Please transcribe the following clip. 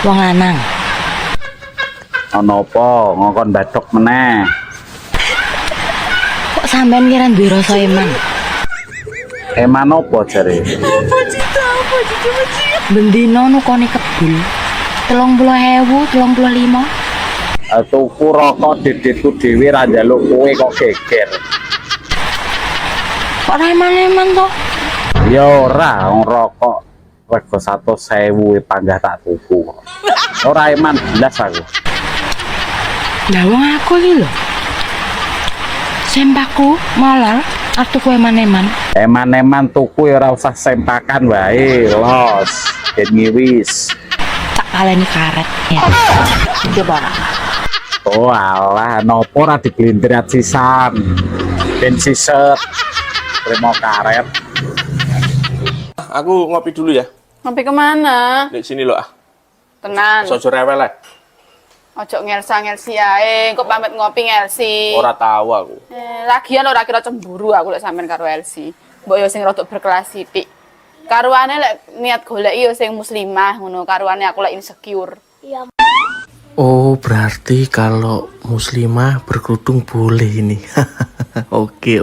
Wong lanang. Ana apa ngongkon bathok meneh? Kok sampean kira duwe rasa eman? Eman apa jare? Bendino nukoni kebul. 30.000, 35. Tuku rokok diditku dhewe ra njaluk kowe kok geger. Kok ra eman-eman to? Ya ora wong rokok rego 100.000 panggah tak tuku. Ora eman blas aku. Lah wong aku iki lho. Sempaku molal artuku eman-eman. Eman-eman tuku ya ora usah sempakan wae, los. Ben ngiwis. Tak kaleni karet ya. Coba. Oh alah, nopo ora diglindrat sisan. Ben siset. Terima karet. Aku ngopi dulu ya. Ngopi kemana? Di sini loh ah. Tenan. Sojo rewel lah. Ojo ngelsa-ngelsi ae. Kok pamit ngopi ngelsi? Ora tahu aku. Lagian ora kira cemburu aku lek sampean karo Elsi. Mbok yo sing rada berkelas sithik. Karuane lek niat golek yo sing muslimah ngono. Karuane aku lek insecure. Oh, berarti kalau muslimah berkerudung boleh ini. Oke.